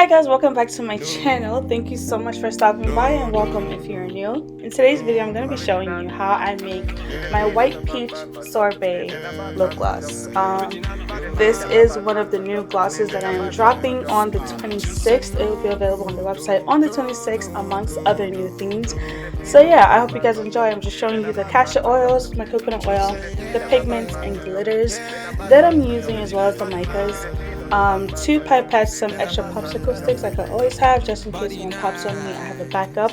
Hi guys, welcome back to my channel. Thank you so much for stopping by and welcome if you're new. In today's video, I'm going to be showing you how I make my white peach sorbet lip gloss. This is one of the new glosses that I am dropping on the 26th. It will be available on the website on the 26th amongst other new things. So yeah, I hope you guys enjoy. I'm just showing you the castor oils, my coconut oil, the pigments and glitters that I'm using, as well as the micas. 2 pipettes, some extra popsicle sticks like I always have, just in case one pops on me, I have a backup.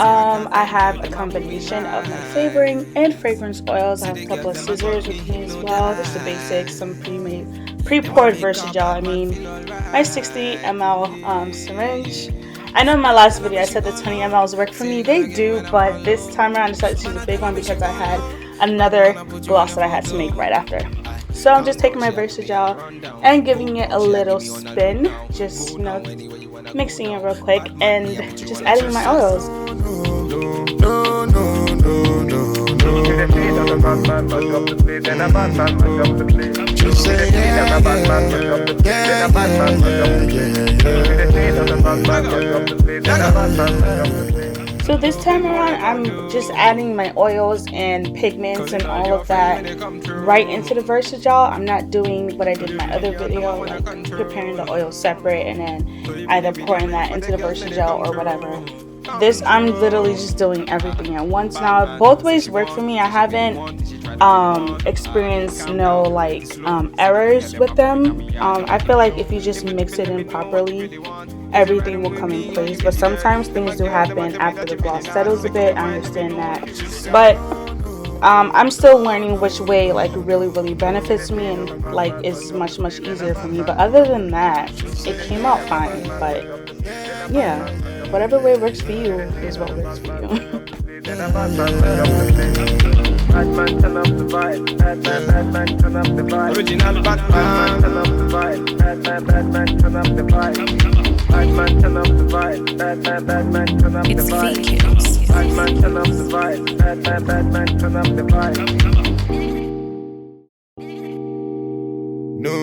I have a combination of my flavoring and fragrance oils. I have a couple of scissors with me as well, just the basics, some pre-poured Versagel. I mean, my 60 ml syringe. I know in my last video I said the 20 mls work for me. They do, but this time around I decided to use a big one because I had another gloss that I had to make right after. So I'm just taking my Versagel and giving it a little spin, just, you know, mixing it real quick and just adding my oils. So this time around, I'm just adding my oils and pigments and all of that right into the Versagel. I'm not doing what I did in my other video, like preparing the oil separate and then either pouring that into the Versagel or whatever. This, I'm literally just doing everything at once now. Both ways work for me. I haven't experienced no errors with them. I feel like if you just mix it in properly, everything will come in place, but sometimes things do happen after the gloss settles a bit. I understand that, but I'm still learning which way really benefits me and is much easier for me. But other than that, it came out fine. But yeah, whatever way works for you is what works for you. Batman, turn up the vibe. Batman, turn up the vibe. Original Batman, turn up the vibe. Batman, turn up the vibe. Batman, turn up the vibe. Batman, turn up the vibe. Batman, turn up the vibe. Batman, turn up the vibe. No.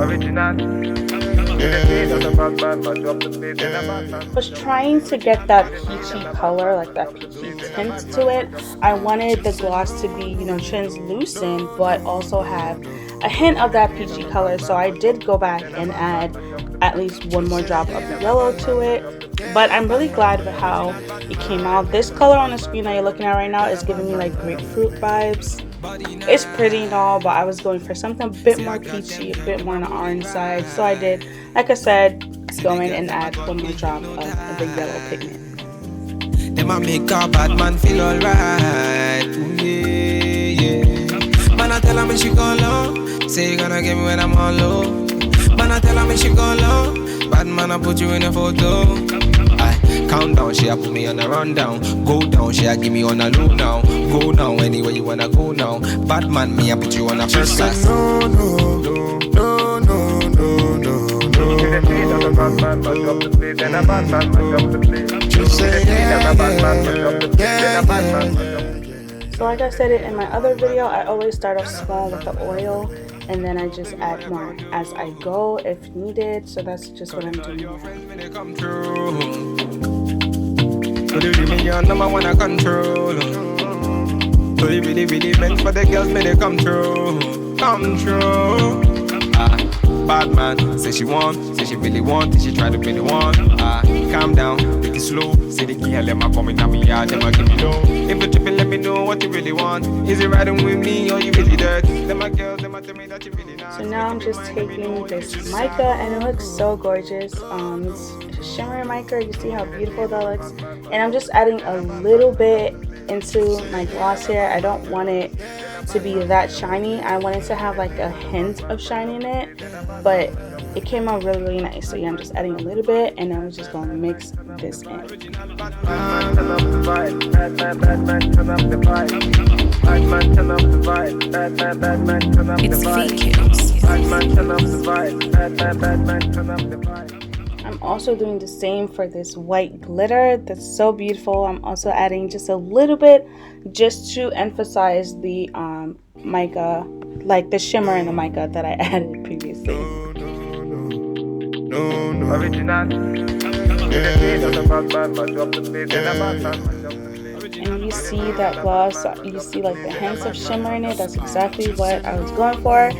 Original. Was trying to get that peachy color, like that peachy tint to it. I wanted the gloss to be, you know, translucent, but also have a hint of that peachy color. So I did go back and add at least one more drop of the yellow to it. But I'm really glad with how it came out. This color on the screen that you're looking at right now is giving me like grapefruit vibes. It's pretty and all, but I was going for something a bit more peachy, a bit more on the orange side. So I did, like I said, go in and add one more drop of the yellow pigment. Them a make a bad man feel alright. Yeah. Man, I tell her me she go low. Say you gonna get me when I'm on low. Man, I tell her me she go low. Bad man, I put you in a photo. Count down, she a put me on a rundown. Go down, she a give me on a low now. Go now, anywhere you wanna go now. Bad man, me a put you on a first class. So like I said it in my other video, I always start off small with the oil and then I just add more as I go if needed. So that's just what I'm doing now. So they really your number one I control. So they really meant for the girls, may they come true. Bad man, say she want, say she really want, say she try to really want. Calm down, take it slow. Say the girl, let me come in my yard, them a give me low. If you tripping, let me know what you really want. Is it riding with me or you really dirt? Them a girl, them a tell me that you really not. So now I'm just taking this mica and it looks so gorgeous. It's a shimmery mica. You see how beautiful that looks. And I'm just adding a little bit into my gloss here. I don't want it to be that shiny. I wanted to have like a hint of shine in it, but it came out really nice. So yeah, I'm just adding a little bit and then I'm just going to mix this in. I'm also doing the same for this white glitter that's so beautiful. I'm also adding just a little bit just to emphasize the mica like the shimmer and the mica that I added previously. And you see that gloss, you see like the hints of shimmer in it. That's exactly what I was going for.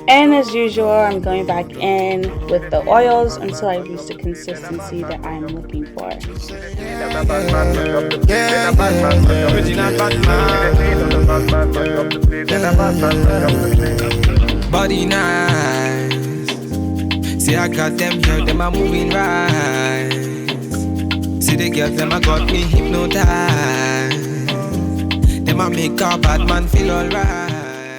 And as usual, I'm going back in with the oils until I reach the consistency that I'm looking for. Body nice. See, I got them here, them are moving right. See the girls, them I got me hypnotized. Them I make a bad man feel alright.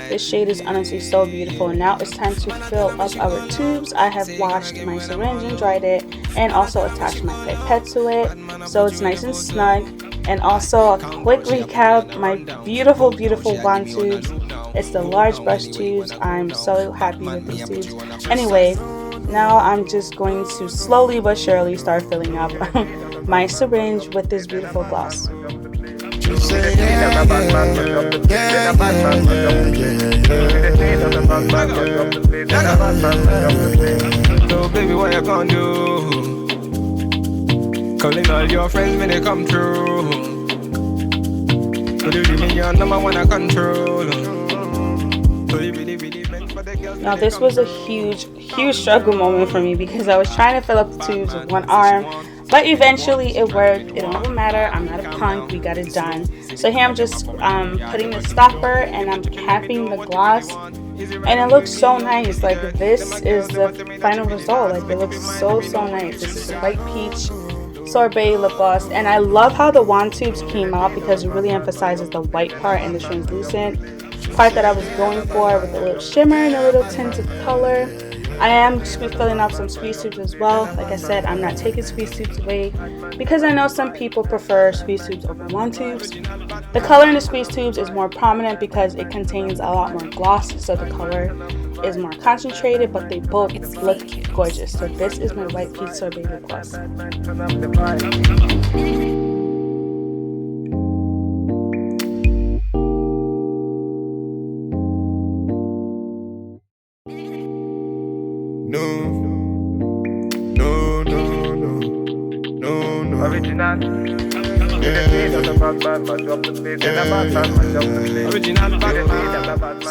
This shade is honestly so beautiful. Now it's time to fill up our tubes. I have washed my syringe and dried it, and also attached my pipette to it, so it's nice and snug. And also a quick recap, my beautiful wand tubes. It's the large brush tubes. I'm so happy with these tubes. Anyway, now I'm just going to slowly but surely start filling up my syringe with this beautiful gloss. So baby, what you gonna do? Calling all your friends when they come through. So you give me your number one I control. So you really meant for the girls. Now this was a huge struggle moment for me because I was trying to fill up the tubes with one arm. But eventually it worked. It don't matter. I'm not a punk. We got it done. So here I'm just putting the stopper and I'm capping the gloss. And it looks so nice. Like this is the final result. Like it looks so nice. This is the white peach sorbet lip gloss. And I love how the wand tubes came out because it really emphasizes the white part and the translucent part that I was going for with a little shimmer and a little tint of color. I am filling up some squeeze tubes as well. Like I said, I'm not taking squeeze tubes away because I know some people prefer squeeze tubes over wand tubes. The color in the squeeze tubes is more prominent because it contains a lot more gloss, so the color is more concentrated, but they both look gorgeous. So this is my white peach sorbet lip gloss.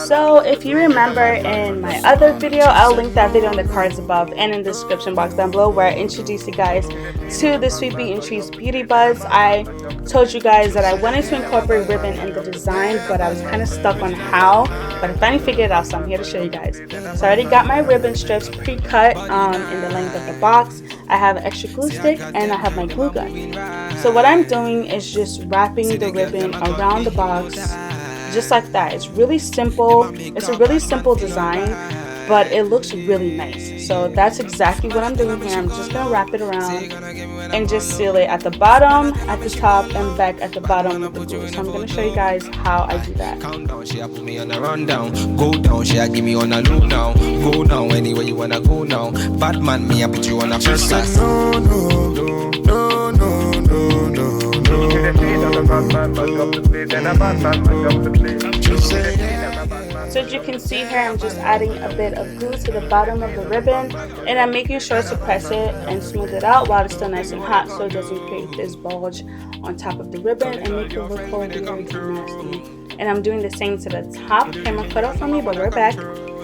So if you remember in my other video, I'll link that video in the cards above and in the description box down below, where I introduced you guys to the Sweet Bee and Trees Beauty Buds. I told you guys that I wanted to incorporate ribbon in the design, but I was kind of stuck on how, but I finally figured it out, so I'm here to show you guys. So I already got my ribbon strips pre-cut in the length of the box. I have an extra glue stick and I have my glue gun. So what I'm doing is just wrapping the ribbon around the box just like that. It's really simple. It's a really simple design, but it looks really nice. So that's exactly what I'm doing here. I'm just gonna wrap it around and just seal it at the bottom, at the top, and back at the bottom with the glue. So I'm gonna show you guys how I do that. Countdown, she put me on a rundown. Go down, she give me on a low now. Go down anywhere you wanna go now. Bad man, me I put you on a first class. So as you can see here, I'm just adding a bit of glue to the bottom of the ribbon, and I'm making sure to press it and smooth it out while it's still nice and hot, so it doesn't create this bulge on top of the ribbon and make it look horrible and nasty. And I'm doing the same to the top. Camera cut off for me, but we're back.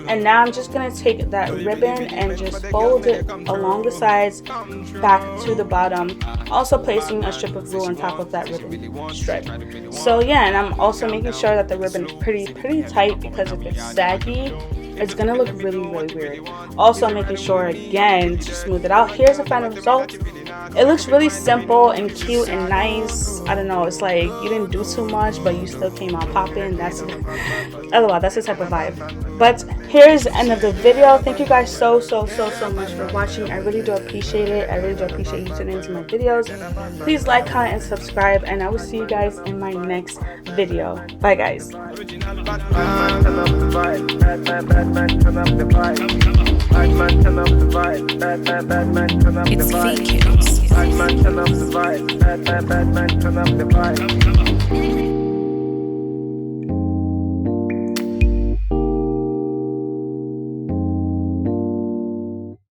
And now I'm just going to take that ribbon and just fold it along the sides back to the bottom, also placing a strip of glue on top of that ribbon strip. So yeah, and I'm also making sure that the ribbon is pretty tight, because if it's saggy, it's gonna look really weird. Also making sure again to smooth it out. Here's the final result. It looks really simple and cute and nice. I don't know, it's like you didn't do too much, but you still came out popping. That's LOL, that's the type of vibe. But here's the end of the video. Thank you guys so much for watching. I really do appreciate it. I really do appreciate you tuning into my videos. Please like, comment, and subscribe, and I will see you guys in my next video. Bye guys. It's fake. Bad man, turn up the vibe. Bad man, turn up the vibe.